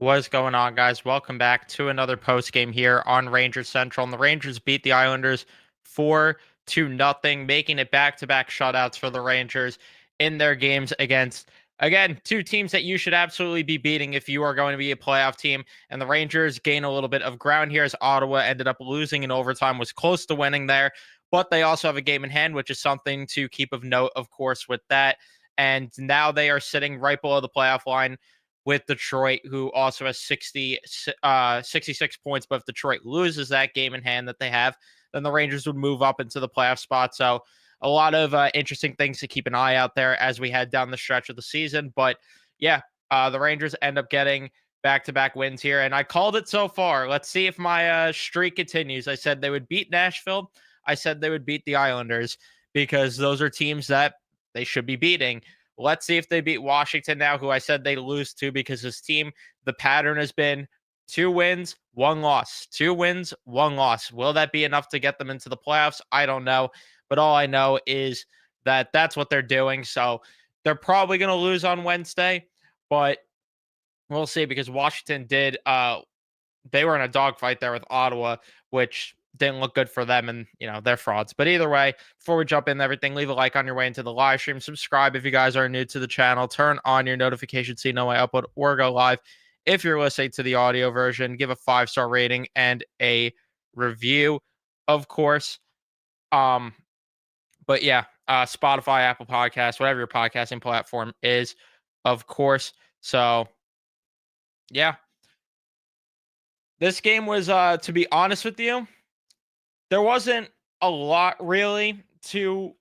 What's going on, guys? Welcome back to another post game here on Rangers Central. And the Rangers beat the Islanders 4-0, making it back-to-back shutouts for the Rangers in their games against, again, two teams that you should absolutely be beating if you are going to be a playoff team. And the Rangers gain a little bit of ground here as Ottawa ended up losing in overtime, was close to winning there. But they also have a game in hand, which is something to keep of note, of course, with that. And now they are sitting right below the playoff line with Detroit, who also has 66 points. But if Detroit loses that game in hand that they have, then the Rangers would move up into the playoff spot. So a lot of interesting things to keep an eye out there as we head down the stretch of the season. But yeah, the Rangers end up getting back-to-back wins here. And I called it so far. Let's see if my streak continues. I said they would beat Nashville. I said they would beat the Islanders because those are teams that they should be beating. Let's see if they beat Washington now, who I said they lose to because this team, the pattern has been 2 wins, 1 loss. 2 wins, 1 loss. Will that be enough to get them into the playoffs? I don't know. But all I know is that that's what they're doing. So they're probably going to lose on Wednesday, but we'll see because Washington did they were in a dogfight there with Ottawa, which didn't look good for them, and they're frauds. But either way, before we jump into everything, leave a like on your way into the live stream. Subscribe if you guys are new to the channel. Turn on your notifications so you know I upload or go live. If you're listening to the audio version, give a 5-star rating and a review, of course. But yeah, Spotify, Apple Podcasts, whatever your podcasting platform is, of course. So yeah, this game was, to be honest with you, there wasn't a lot really to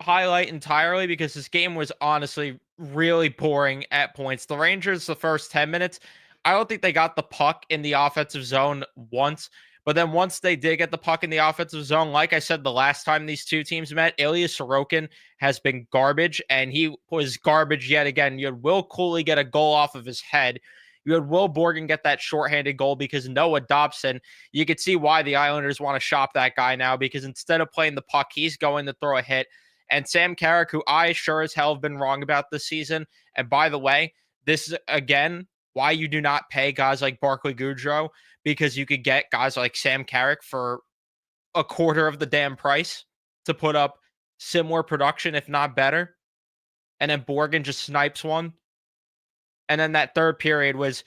highlight entirely because this game was honestly really boring at points. The Rangers, the first 10 minutes, I don't think they got the puck in the offensive zone once. But then once they did get the puck in the offensive zone, like I said, the last time these two teams met, Ilya Sorokin has been garbage, and he was garbage yet again. You had Will Cooley get a goal off of his head. You had Will Borgen get that shorthanded goal because Noah Dobson, you could see why the Islanders want to shop that guy now because instead of playing the puck, he's going to throw a hit. And Sam Carrick, who I sure as hell have been wrong about this season. And by the way, this is, again, why you do not pay guys like Barclay Goodrow, because you could get guys like Sam Carrick for a quarter of the damn price to put up similar production, if not better. And then Borgen just snipes one. And then that third period was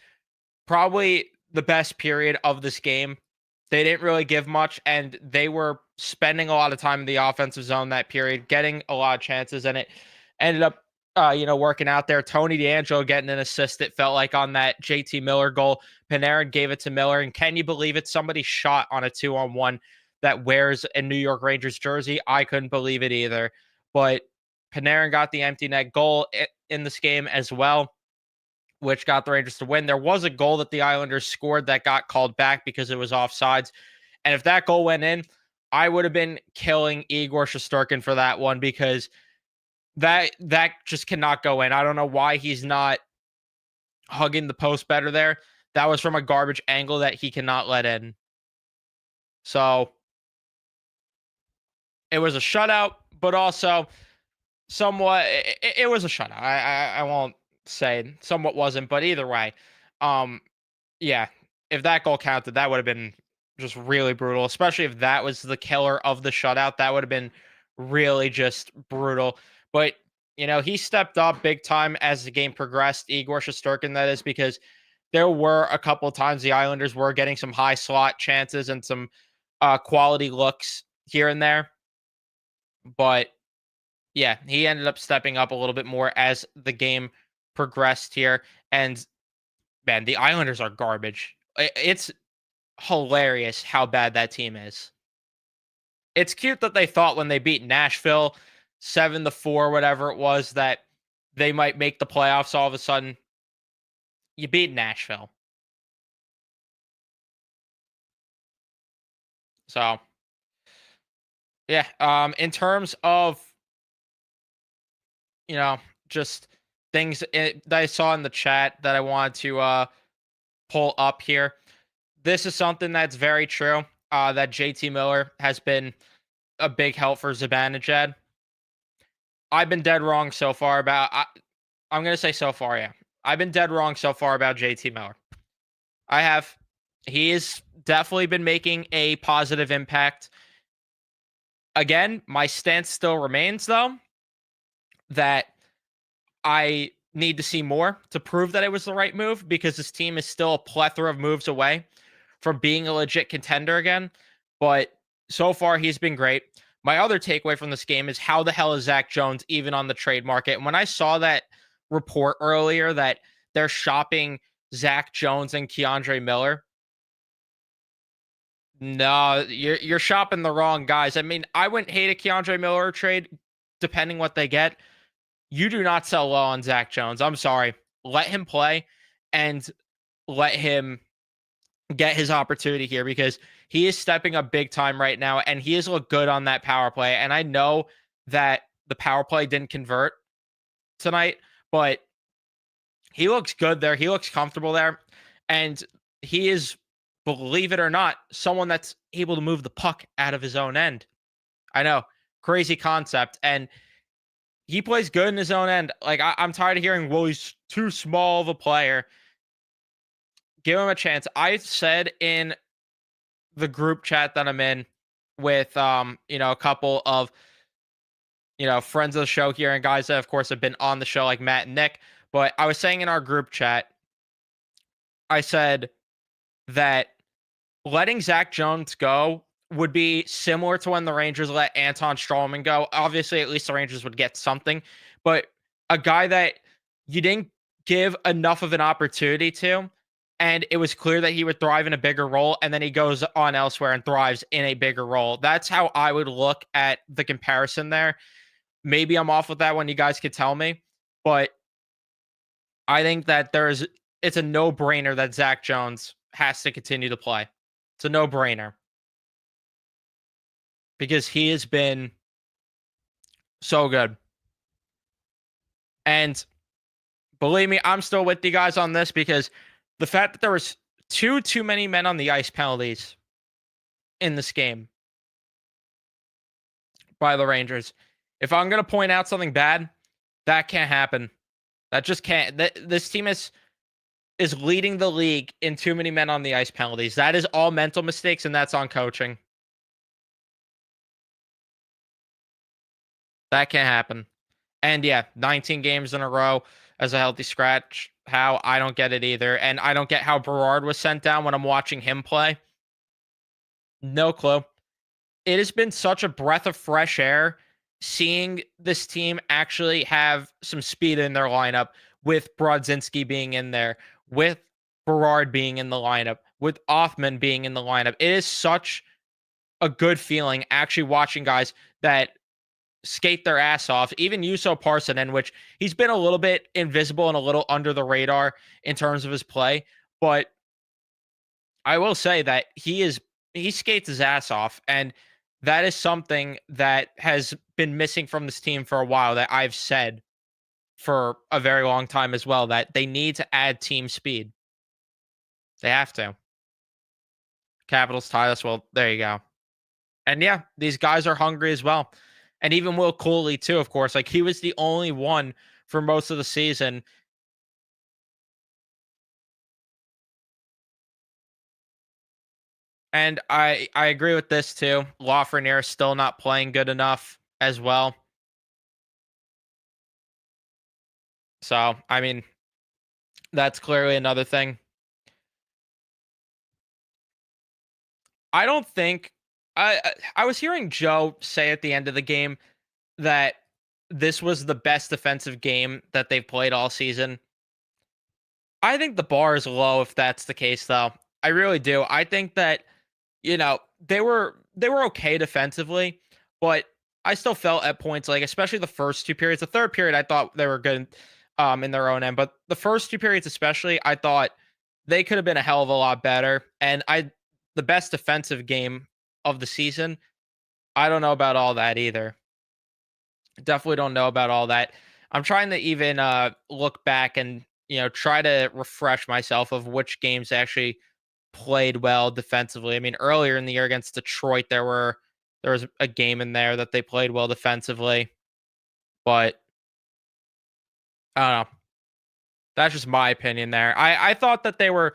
probably the best period of this game. They didn't really give much, and they were spending a lot of time in the offensive zone that period, getting a lot of chances, and it ended up, working out there. Tony DeAngelo getting an assist, it felt like, on that JT Miller goal. Panarin gave it to Miller, and can you believe it? Somebody shot on a 2-on-1 that wears a New York Rangers jersey. I couldn't believe it either. But Panarin got the empty net goal in this game as well, which got the Rangers to win. There was a goal that the Islanders scored that got called back because it was offsides. And if that goal went in, I would have been killing Igor Shesterkin for that one because that just cannot go in. I don't know why he's not hugging the post better there. That was from a garbage angle that he cannot let in. So it was a shutout, but also somewhat, it was a shutout. I won't say somewhat wasn't, but either way, yeah, if that goal counted, that would have been just really brutal, especially if that was the killer of the shutout. That would have been really just brutal. But he stepped up big time as the game progressed. Igor Shesterkin, that is, because there were a couple of times the Islanders were getting some high slot chances and some quality looks here and there. But yeah, he ended up stepping up a little bit more as the game progressed here. And man, the Islanders are garbage. It's hilarious how bad that team is. It's cute that they thought when they beat Nashville 7-4, whatever it was, that they might make the playoffs all of a sudden. You beat Nashville. So yeah, in terms of just things that I saw in the chat that I wanted to pull up here. This is something that's very true, that JT Miller has been a big help for Zibanejad. I've been dead wrong so far about, I'm going to say so far, yeah. I've been dead wrong so far about JT Miller. I have. He has definitely been making a positive impact. Again, my stance still remains though that I need to see more to prove that it was the right move because this team is still a plethora of moves away from being a legit contender again. But so far, he's been great. My other takeaway from this game is how the hell is Zach Jones even on the trade market? And when I saw that report earlier that they're shopping Zach Jones and Keandre Miller, no, you're shopping the wrong guys. I mean, I wouldn't hate a Keandre Miller trade, depending what they get. You do not sell low on Zach Jones. I'm sorry. Let him play and let him get his opportunity here because he is stepping up big time right now and he has looked good on that power play. And I know that the power play didn't convert tonight, but he looks good there. He looks comfortable there. And he is, believe it or not, someone that's able to move the puck out of his own end. I know, crazy concept. And he plays good in his own end. Like, I'm tired of hearing, well, he's too small of a player. Give him a chance. I said in the group chat that I'm in with, a couple of, friends of the show here and guys that, of course, have been on the show like Matt and Nick. But I was saying in our group chat, I said that letting Zach Jones go would be similar to when the Rangers let Anton Strawman go. Obviously, at least the Rangers would get something, but a guy that you didn't give enough of an opportunity to, and it was clear that he would thrive in a bigger role, and then he goes on elsewhere and thrives in a bigger role. That's how I would look at the comparison there. Maybe I'm off with that one. You guys could tell me, but I think that it's a no-brainer that Zach Jones has to continue to play. It's a no-brainer because he has been so good. And believe me, I'm still with you guys on this because the fact that there was too many men on the ice penalties in this game by the Rangers. If I'm going to point out something bad, that can't happen. That just can't. This team is leading the league in too many men on the ice penalties. That is all mental mistakes, and that's on coaching. That can't happen. And yeah, 19 games in a row as a healthy scratch. How? I don't get it either. And I don't get how Berard was sent down when I'm watching him play. No clue. It has been such a breath of fresh air seeing this team actually have some speed in their lineup with Brodzinski being in there, with Berard being in the lineup, with Othman being in the lineup. It is such a good feeling actually watching guys that skate their ass off. Even Juuso Parssinen, which he's been a little bit invisible and a little under the radar in terms of his play, but I will say that he skates his ass off, and that is something that has been missing from this team for a while that I've said for a very long time as well, that they need to add team speed. They have to. Capitals tie us. Well, there you go. And yeah, these guys are hungry as well. And even Will Cooley too, of course. Like, he was the only one for most of the season. And I agree with this too. Lafreniere is still not playing good enough as well. So, I mean, that's clearly another thing. I don't think I was hearing Joe say at the end of the game that this was the best defensive game that they've played all season. I think the bar is low if that's the case though. I really do. I think that they were okay defensively, but I still felt at points, like especially the first two periods. The third period I thought they were good in their own end, but the first two periods especially, I thought they could have been a hell of a lot better. And the best defensive game of the season, I don't know about all that either. Definitely don't know about all that. I'm trying to even look back and try to refresh myself of which games actually played well defensively. I mean, earlier in the year against Detroit, there was a game in there that they played well defensively, but I don't know. That's just my opinion there. I thought that they were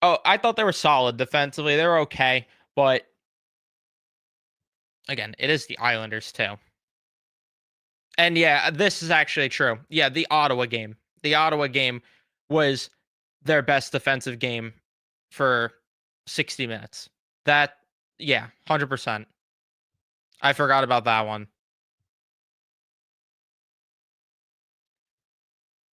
Oh, I thought they were solid defensively. They were okay, but again, it is the Islanders too. And yeah, this is actually true. Yeah, the Ottawa game. The Ottawa game was their best defensive game for 60 minutes. That, yeah, 100%. I forgot about that one.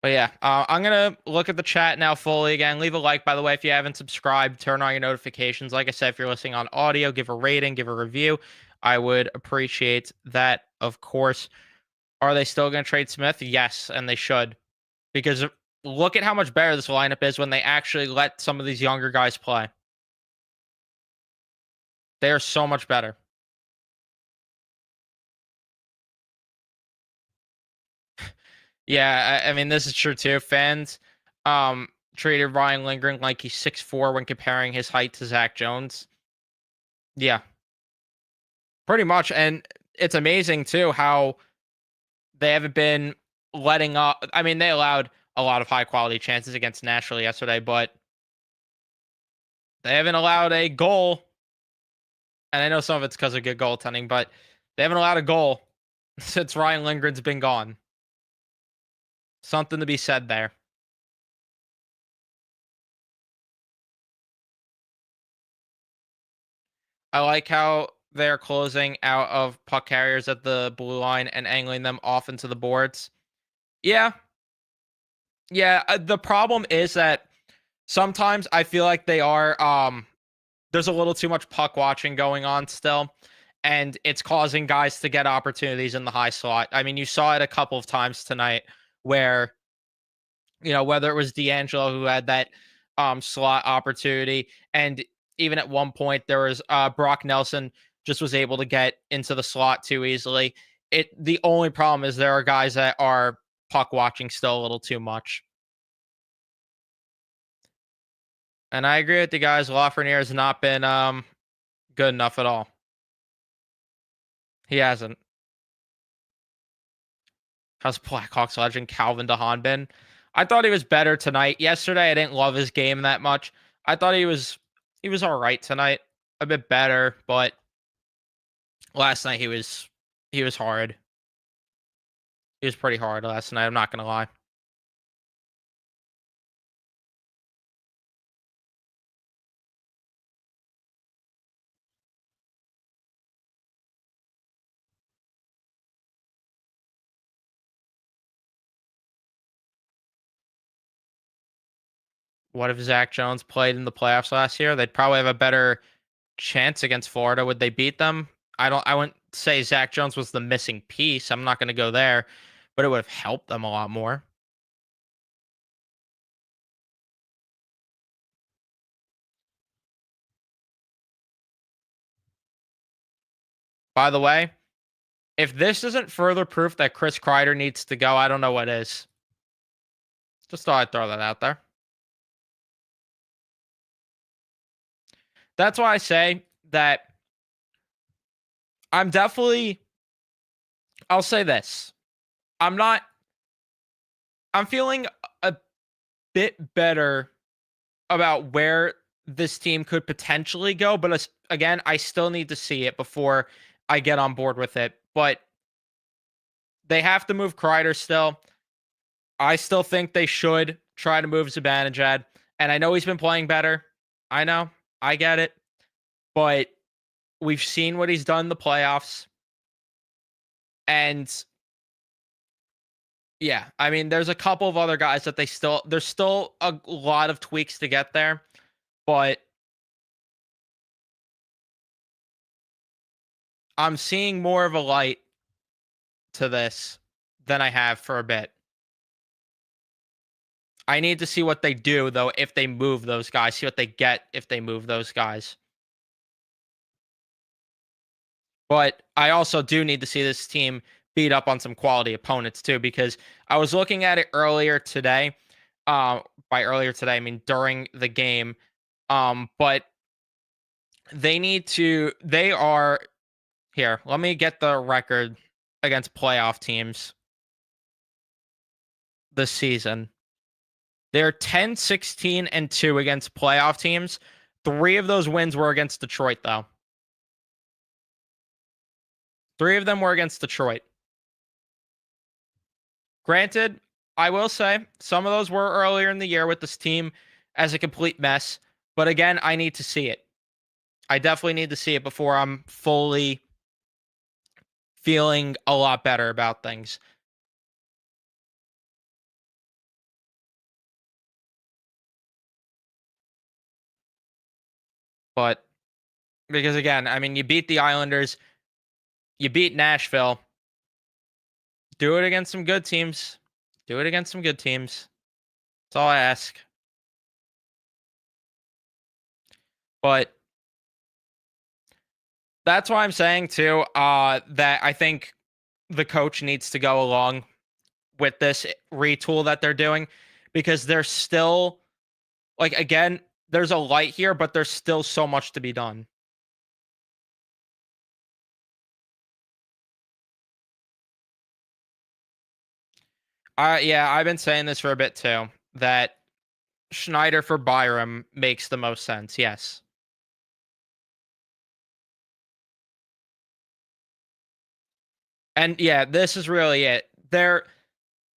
But yeah, I'm gonna look at the chat now fully again. Leave a like, by the way, if you haven't subscribed. Turn on your notifications. Like I said, if you're listening on audio, give a rating, give a review. I would appreciate that, of course. Are they still gonna trade Smith? Yes, and they should, because look at how much better this lineup is when they actually let some of these younger guys play. They are so much better. Yeah, I mean this is true too. Fans treated Ryan Lindgren like he's 6'4" when comparing his height to Zach Jones. Yeah, pretty much. And it's amazing too how they haven't been letting up. I mean, they allowed a lot of high quality chances against Nashville yesterday, but they haven't allowed a goal. And I know some of it's because of good goaltending, but they haven't allowed a goal since Ryan Lindgren's been gone. Something to be said there. I like how they're closing out of puck carriers at the blue line and angling them off into the boards. Yeah. Yeah. The problem is that sometimes I feel like they are, there's a little too much puck watching going on still, and it's causing guys to get opportunities in the high slot. I mean, you saw it a couple of times tonight where, whether it was D'Angelo who had that slot opportunity, and even at one point there was Brock Nelson just was able to get into the slot too easily. The only problem is there are guys that are puck watching still a little too much. And I agree with the guys. Lafreniere has not been good enough at all. He hasn't. How's Blackhawks legend Calvin DeHaan been? I thought he was better tonight. Yesterday, I didn't love his game that much. I thought he was all right tonight, a bit better, but last night he was hard. He was pretty hard last night. I'm not gonna lie. What if Zach Jones played in the playoffs last year? They'd probably have a better chance against Florida. Would they beat them? I wouldn't say Zach Jones was the missing piece. I'm not gonna go there, but it would have helped them a lot more. By the way, if this isn't further proof that Chris Kreider needs to go, I don't know what is. Just thought I'd throw that out there. That's why I say that I'm definitely, I'll say this. I'm not, I'm feeling a bit better about where this team could potentially go. But again, I still need to see it before I get on board with it. But they have to move Kreider still. I still think they should try to move Zibanejad. And I know he's been playing better. I know. I get it. But we've seen what he's done in the playoffs. And yeah, I mean, there's a couple of other guys that there's still a lot of tweaks to get there. But I'm seeing more of a light to this than I have for a bit. I need to see what they do, though, if they move those guys, see what they get if they move those guys. But I also do need to see this team beat up on some quality opponents too, because I was looking at it earlier today. By earlier today, I mean during the game. But they are here. Let me get the record against playoff teams this season. They're 10, 16, and 2 against playoff teams. 3 of those wins were against Detroit, though. 3 of them were against Detroit. Granted, I will say some of those were earlier in the year with this team as a complete mess. But again, I need to see it. I definitely need to see it before I'm fully feeling a lot better about things. But because again, I mean, you beat the Islanders, you beat Nashville. Do it against some good teams. Do it against some good teams. That's all I ask. But that's why I'm saying too, that I think the coach needs to go along with this retool that they're doing because there's still like again, there's a light here, but there's still so much to be done. Yeah, I've been saying this for a bit too, that Schneider for Byram makes the most sense. Yes. And yeah, this is really it. They're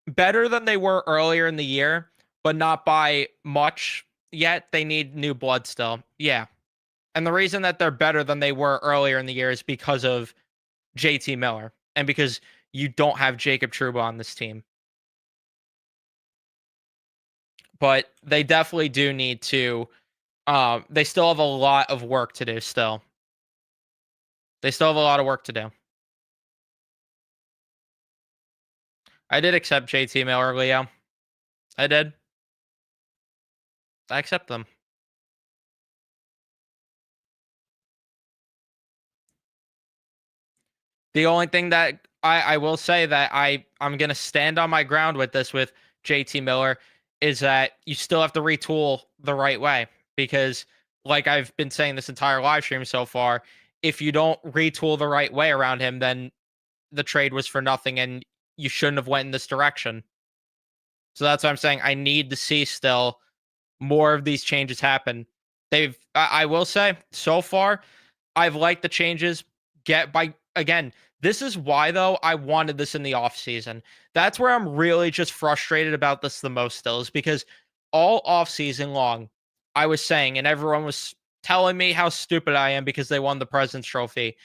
better than they were earlier in the year, but not by much yet. They need new blood still. Yeah. And the reason that they're better than they were earlier in the year is because of JT Miller and because you don't have Jacob Trouba on this team. But they definitely do need to they still have a lot of work to do still. They still have a lot of work to do. I did accept JT Miller, Leo. I did. I accept them. The only thing that I will say that I'm gonna stand on my ground with this with JT Miller is that you still have to retool the right way because like I've been saying this entire live stream so far, if you don't retool the right way around him, then the trade was for nothing and you shouldn't have went in this direction. So that's what I'm saying. I need to see still more of these changes happen. I will say so far I've liked the changes get by again. This is why though I wanted this in the off season. That's where I'm really just frustrated about this the most still is because all off season long I was saying and everyone was telling me how stupid I am because they won the President's Trophy.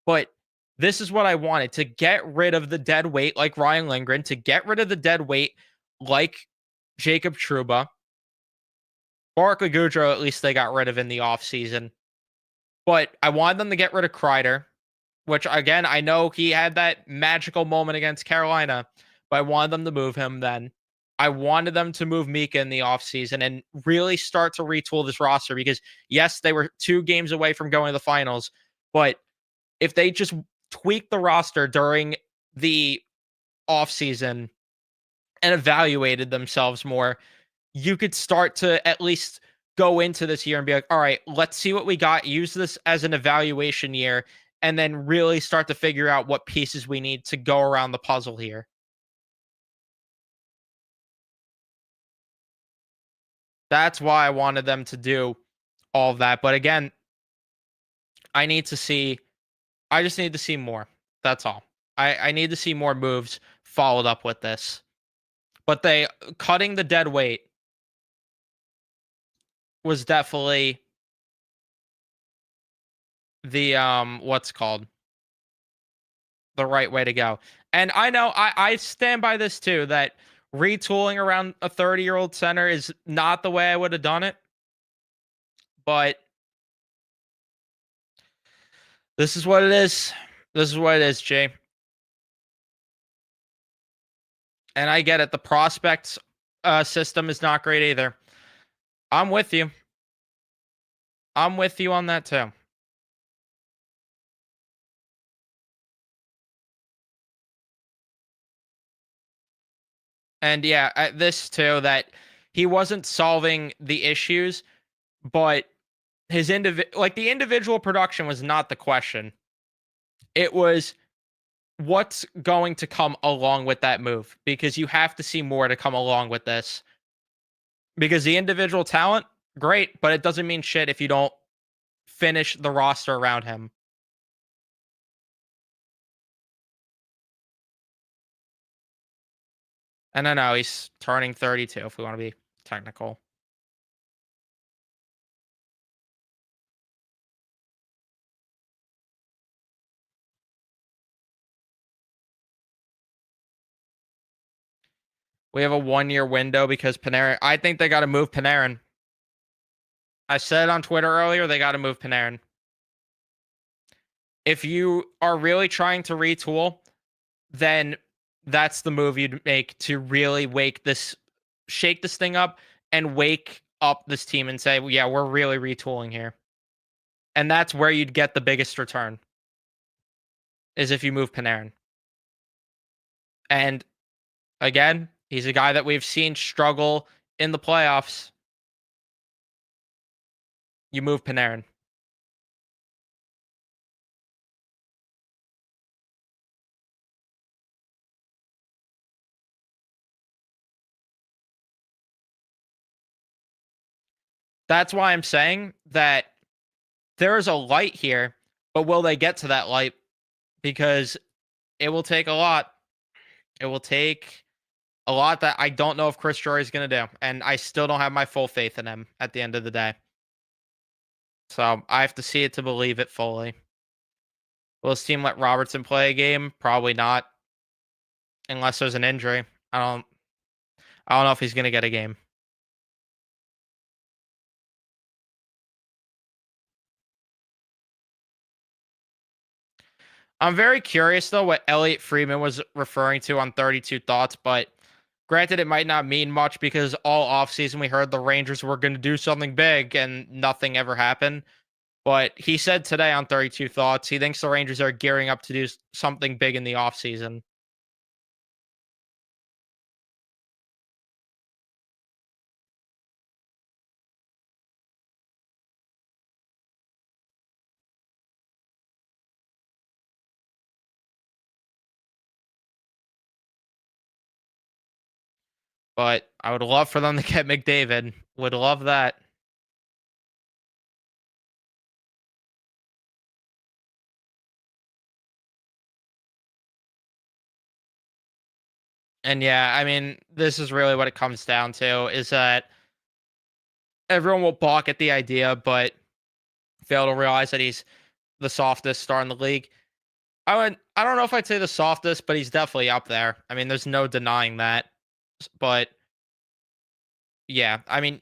But this is what I wanted to get rid of the dead weight like Ryan Lindgren, to get rid of the dead weight like Jacob Trouba. Barclay Goodrow, at least they got rid of in the offseason. But I wanted them to get rid of Kreider, which again, I know he had that magical moment against Carolina, but I wanted them to move him then. I wanted them to move Mika in the offseason and really start to retool this roster because, yes, they were 2 games away from going to the finals. But if they just tweak the roster during the offseason and evaluated themselves more, you could start to at least go into this year and be like, all right, let's see what we got. Use this as an evaluation year and then really start to figure out what pieces we need to go around the puzzle here. That's why I wanted them to do all of that. But again, I need to see, I just need to see more. That's all. I need to see more moves followed up with this. But they cutting the dead weight was definitely the what's called the right way to go. And I know I stand by this too that retooling around a 30-year-old center is not the way I would have done it. But this is what it is. This is what it is, Jay. And I get it. The prospects system is not great either. I'm with you. I'm with you on that too. And yeah, this too, that he wasn't solving the issues, but his like the individual production was not the question. It was what's going to come along with that move because you have to see more to come along with this. because the individual talent, great, but it doesn't mean shit if you don't finish the roster around him. And I know he's turning 32 if we want to be technical. We have a 1-year window because Panarin. I think they got to move Panarin. I said on Twitter earlier they got to move Panarin. If you are really trying to retool, then that's the move you'd make to really shake this thing up and wake up this team and say, well, yeah, we're really retooling here. And that's where you'd get the biggest return is if you move Panarin. And again, he's a guy that we've seen struggle in the playoffs. You move Panarin. That's why I'm saying that there is a light here, but will they get to that light? Because it will take a lot. It will take a lot that I don't know if Chris Drury is going to do. And I still don't have my full faith in him at the end of the day. So I have to see it to believe it fully. Will this team let Robertson play a game? Probably not. Unless there's an injury. I don't know if he's going to get a game. I'm very curious though what Elliot Friedman was referring to on 32 Thoughts, but granted it might not mean much because all offseason we heard the Rangers were going to do something big and nothing ever happened. But he said today on 32 Thoughts he thinks the Rangers are gearing up to do something big in the offseason. But I would love for them to get McDavid. Would love that. And yeah, I mean, this is really what it comes down to is that everyone will balk at the idea, but fail to realize that he's the softest star in the league. I don't know if I'd say the softest, but he's definitely up there. I mean, there's no denying that. But yeah, I mean,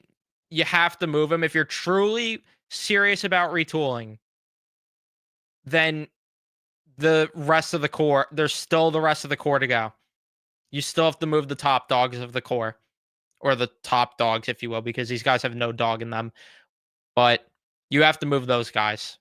you have to move him if you're truly serious about retooling. Then the rest of the core, there's still the rest of the core to go. You still have to move the top dogs of the core, or the top dogs, if you will, because these guys have no dog in them. But you have to move those guys.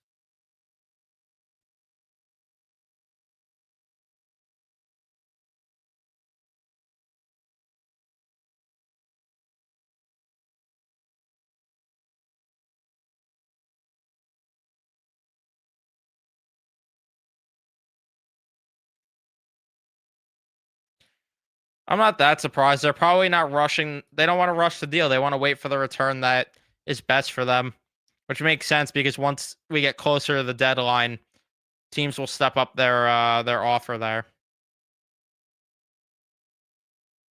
I'm not that surprised. They're probably not rushing. They don't want to rush the deal. They want to wait for the return that is best for them, which makes sense because once we get closer to the deadline, teams will step up their offer there.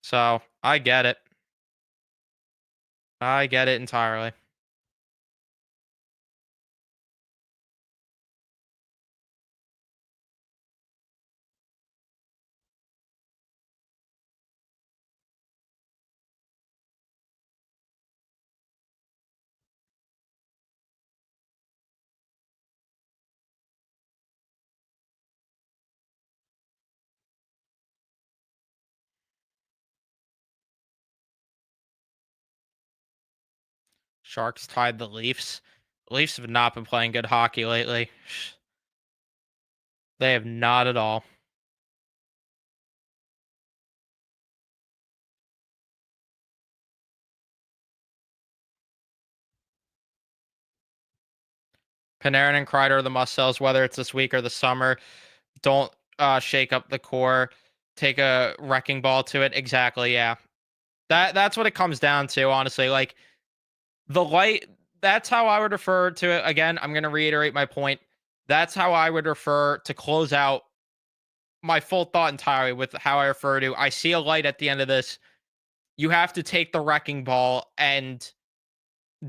So I get it. I get it entirely. Sharks tied the Leafs. The Leafs have not been playing good hockey lately. They have not at all. Panarin and Kreider are the must sells, whether it's this week or the summer. Don't shake up the core. Take a wrecking ball to it. Exactly. Yeah. That's what it comes down to, honestly. Like the light, that's how I would refer to it. Again, I'm going to reiterate my point. That's how I would refer to close out my full thought entirely with how I refer to. I see a light at the end of this. You have to take the wrecking ball and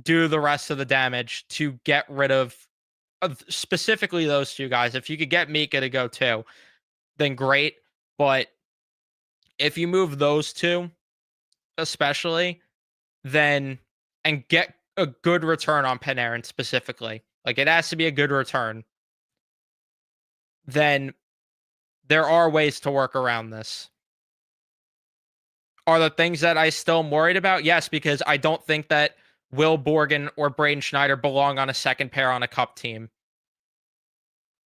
do the rest of the damage to get rid of specifically those two guys. If you could get Mika to go too, then great. But if you move those two, especially, then and get a good return on Panarin specifically, like it has to be a good return, then there are ways to work around this. Are the things that I still am worried about? Yes, because I don't think that Will Borgen or Braden Schneider belong on a second pair on a cup team.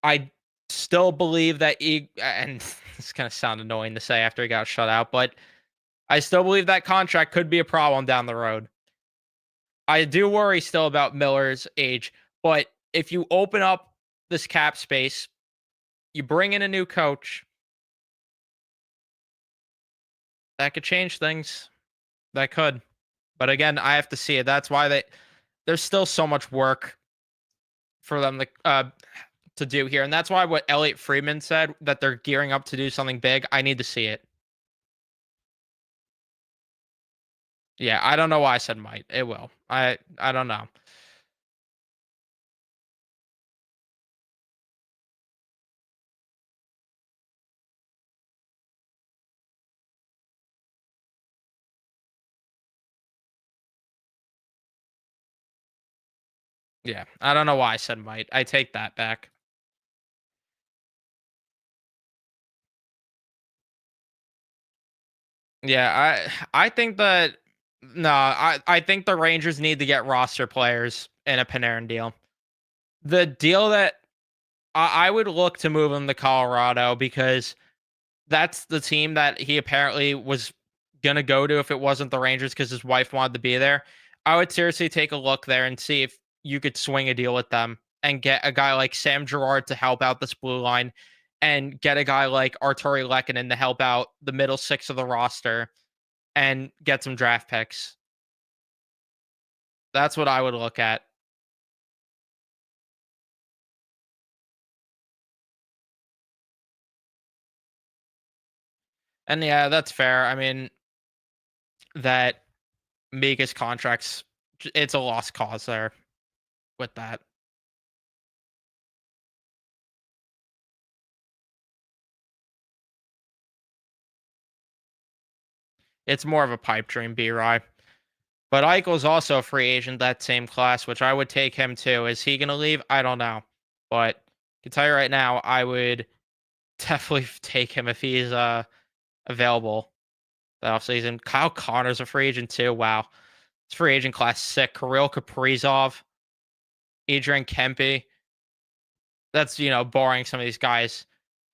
I still believe that and this kind of sound annoying to say after he got shut out, but I still believe that contract could be a problem down the road. I do worry still about Miller's age, but if you open up this cap space, you bring in a new coach, that could change things. That could. But again, I have to see it. That's why there's still so much work for them to do here. And that's why what Elliot Friedman said, that they're gearing up to do something big, I need to see it. Yeah, I don't know why I said might. It will. I don't know. Yeah, I don't know why I said might. I take that back. Yeah, I think that no, I think the Rangers need to get roster players in a Panarin deal. The deal that I would look to move him to Colorado because that's the team that he apparently was gonna go to if it wasn't the Rangers because his wife wanted to be there. I would seriously take a look there and see if you could swing a deal with them and get a guy like Sam Girard to help out this blue line and get a guy like Arturi Lehkonen to help out the middle six of the roster and get some draft picks. That's what I would look at. And yeah, that's fair. I mean, that Mika's contracts, it's a lost cause there with that. It's more of a pipe dream, B-Rye. But Eichel's also a free agent that same class, which I would take him too. Is he going to leave? I don't know. But I can tell you right now, I would definitely take him if he's available that offseason. Kyle Connor's a free agent too. Wow. It's free agent class sick. Kirill Kaprizov, Adrian Kempe. That's, barring some of these guys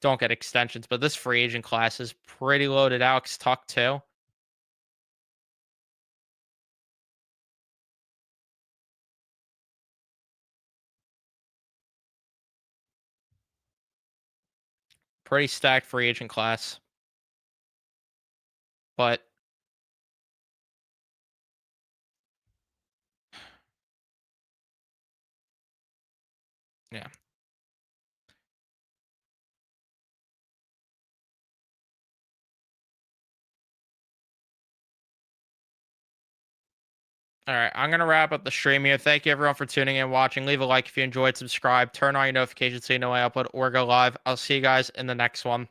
don't get extensions. But this free agent class is pretty loaded. Alex Tuck too. Pretty stacked free agent class. But yeah. All right, I'm gonna wrap up the stream here. Thank you everyone for tuning in, watching. Leave a like if you enjoyed, subscribe, turn on your notifications so you know when I upload or go live. I'll see you guys in the next one.